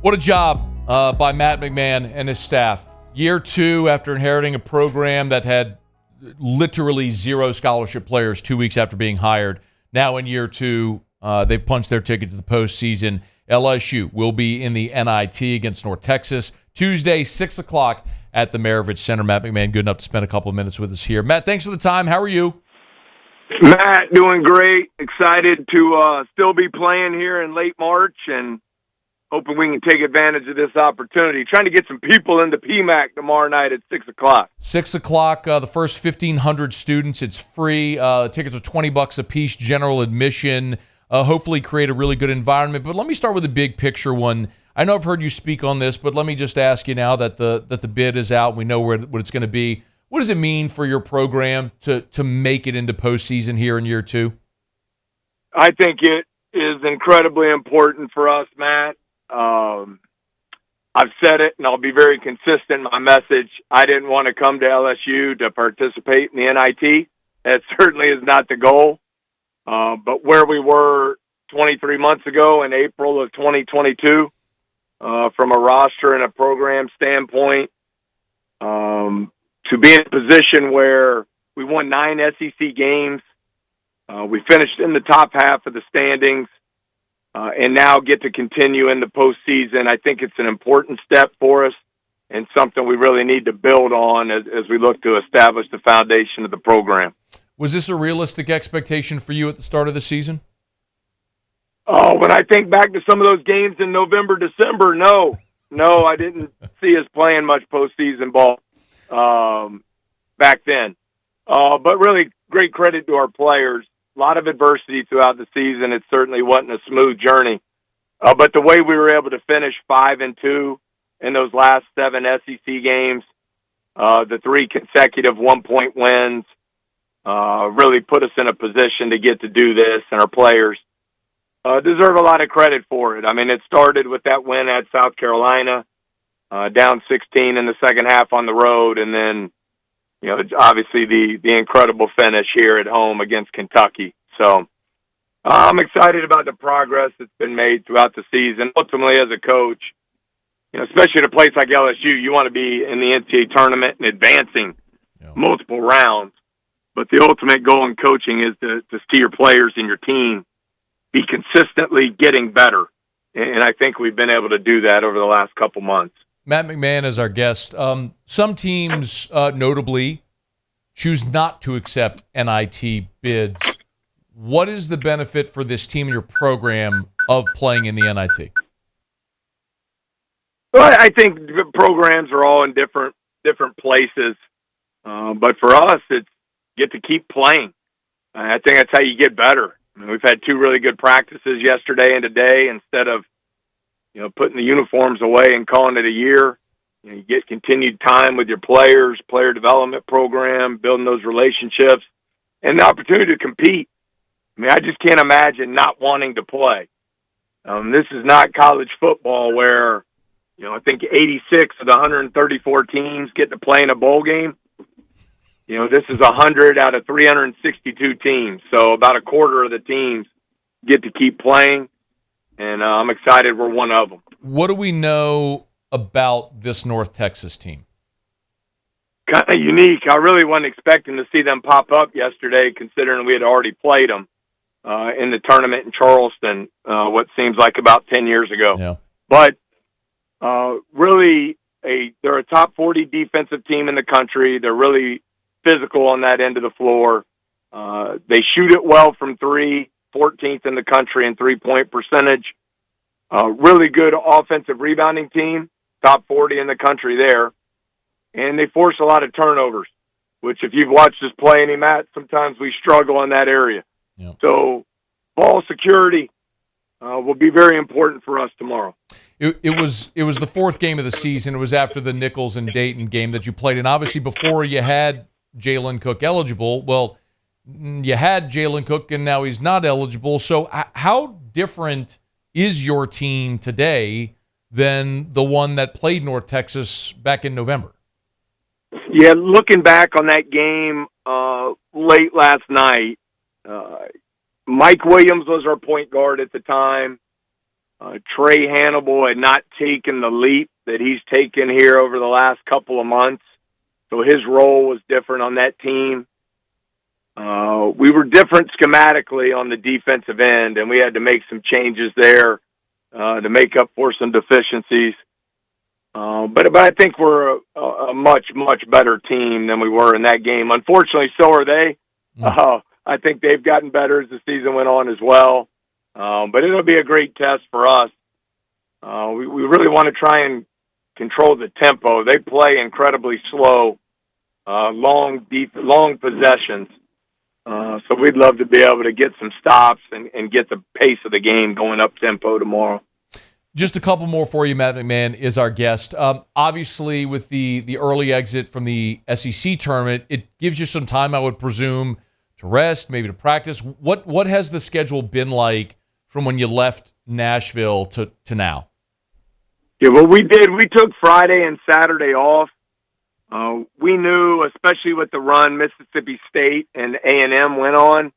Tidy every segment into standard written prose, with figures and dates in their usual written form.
What a job by Matt McMahon and his staff. Year two after inheriting a program that had literally zero scholarship players 2 weeks after being hired. Now in year two, they've punched their ticket to the postseason. LSU will be in the NIT against North Texas Tuesday, 6 o'clock at the Maravich Center. Matt McMahon, good enough to spend a couple of minutes with us here. Matt, thanks for the time. How are you? Matt, doing great. Excited to still be playing here in late March and hoping we can take advantage of this opportunity. Trying to get some people into PMAC tomorrow night at 6 o'clock. 6 o'clock, the first 1,500 students. It's free. Tickets are $20 a piece, general admission. Hopefully create a really good environment. But let me start with the big picture one. I know I've heard you speak on this, but let me just ask you now that the bid is out, we know what it's going to be. What does it mean for your program to make it into postseason here in year two? I think it is incredibly important for us, Matt. I've said it, and I'll be very consistent in my message. I didn't want to come to LSU to participate in the NIT. That certainly is not the goal. But where we were 23 months ago in April of 2022, from a roster and a program standpoint, to be in a position where we won 9 SEC games, we finished in the top half of the standings, and now get to continue in the postseason. I think it's an important step for us and something we really need to build on as we look to establish the foundation of the program. Was this a realistic expectation for you at the start of the season? Oh, when I think back to some of those games in November, December, no, I didn't see us playing much postseason ball back then. But really great credit to our players. A lot of adversity throughout the season. It certainly wasn't a smooth journey. But the way we were able to finish 5-2 in those last 7 SEC games, the 3 consecutive 1-point wins, really put us in a position to get to do this, and our players deserve a lot of credit for it. I mean, it started with that win at South Carolina, down 16 in the second half on the road, and then, obviously the incredible finish here at home against Kentucky. So I'm excited about the progress that's been made throughout the season. Ultimately, as a coach, especially at a place like LSU, you want to be in the NCAA tournament and advancing multiple rounds. But the ultimate goal in coaching is to see your players and your team be consistently getting better. And I think we've been able to do that over the last couple months. Matt McMahon is our guest. Some teams, notably, choose not to accept NIT bids. What is the benefit for this team and your program of playing in the NIT? Well, I think programs are all in different places. But for us, it's get to keep playing. I think that's how you get better. I mean, we've had 2 really good practices yesterday and today. Instead of, putting the uniforms away and calling it a year, you get continued time with your players, player development program, building those relationships, and the opportunity to compete. I mean, I just can't imagine not wanting to play. This is not college football where, I think 86 of the 134 teams get to play in a bowl game. This is 100 out of 362 teams, so about a quarter of the teams get to keep playing, and I'm excited we're one of them. What do we know about this North Texas team? Kind of unique. I really wasn't expecting to see them pop up yesterday, considering we had already played them in the tournament in Charleston, what seems like about 10 years ago. Yeah. But really, they're a top 40 defensive team in the country. They're really physical on that end of the floor. They shoot it well from 3, 14th in the country in three-point percentage. Really good offensive rebounding team, top 40 in the country there. And they force a lot of turnovers, which if you've watched us play any, Matt, sometimes we struggle in that area. Yeah. So ball security will be very important for us tomorrow. It was the 4th game of the season. It was after the Nichols and Dayton game that you played. And obviously before you had Jalen Cook eligible. Well, you had Jalen Cook, and now he's not eligible. So how different is your team today than the one that played North Texas back in November? Yeah, looking back on that game late last night, Mike Williams was our point guard at the time. Trey Hannibal had not taken the leap that he's taken here over the last couple of months. So his role was different on that team. We were different schematically on the defensive end, and we had to make some changes there to make up for some deficiencies. But I think we're a much, much better team than we were in that game. Unfortunately, so are they. I think they've gotten better as the season went on as well. But it'll be a great test for us. We really want to try and control the tempo. They play incredibly slow, long possessions. So we'd love to be able to get some stops and get the pace of the game going up tempo tomorrow. Just a couple more for you. Matt McMahon is our guest. Obviously, with the early exit from the SEC tournament, it gives you some time, I would presume, to rest, maybe to practice. What has the schedule been like from when you left Nashville to now? Yeah, well, we took Friday and Saturday off. We knew, especially with the run Mississippi State and A&M went on,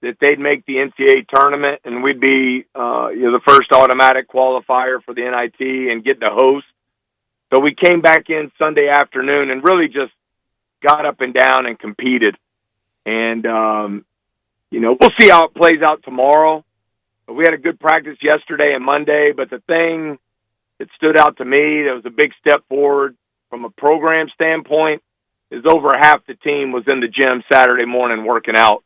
that they'd make the NCAA tournament, and we'd be the first automatic qualifier for the NIT and get to host. So we came back in Sunday afternoon and really just got up and down and competed. And, we'll see how it plays out tomorrow. We had a good practice yesterday and Monday, but the thing that stood out to me that was a big step forward from a program standpoint is over half the team was in the gym Saturday morning working out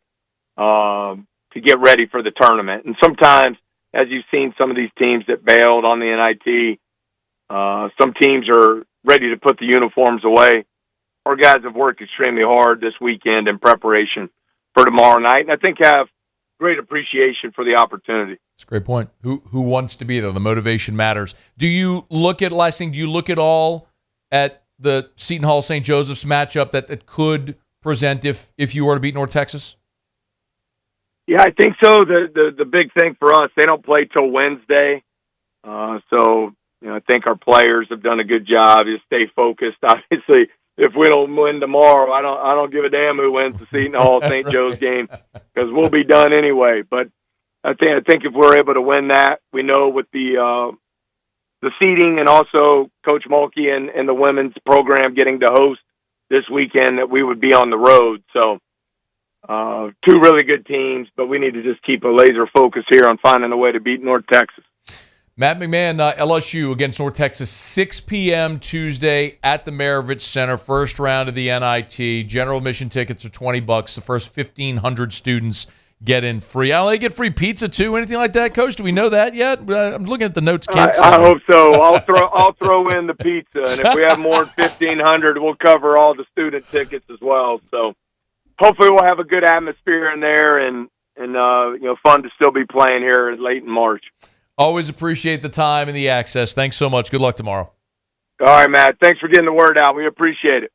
to get ready for the tournament. And sometimes, as you've seen some of these teams that bailed on the NIT, some teams are ready to put the uniforms away. Our guys have worked extremely hard this weekend in preparation for tomorrow night, and I think have great appreciation for the opportunity. That's a great point. Who wants to be there? The motivation matters. Do you look at all at the Seton Hall St. Joseph's matchup that could present if you were to beat North Texas? Yeah, I think so. The big thing for us, they don't play till Wednesday. So I think our players have done a good job. You stay focused. Obviously, if we don't win tomorrow, I don't give a damn who wins the Seton Hall St. Joe's game because we'll be done anyway. But I think if we're able to win that, we know with the seeding and also Coach Mulkey and the women's program getting to host this weekend that we would be on the road. So two really good teams, but we need to just keep a laser focus here on finding a way to beat North Texas. Matt McMahon, LSU against North Texas, 6 p.m. Tuesday at the Maravich Center, first round of the NIT. General admission tickets are $20. The first 1,500 students get in free. They get free pizza too. Anything like that, Coach? Do we know that yet? I'm looking at the notes. I hope so. I'll throw in the pizza, and if we have more than 1,500, we'll cover all the student tickets as well. So hopefully we'll have a good atmosphere in there and fun to still be playing here late in March. Always appreciate the time and the access. Thanks so much. Good luck tomorrow. All right, Matt. Thanks for getting the word out. We appreciate it.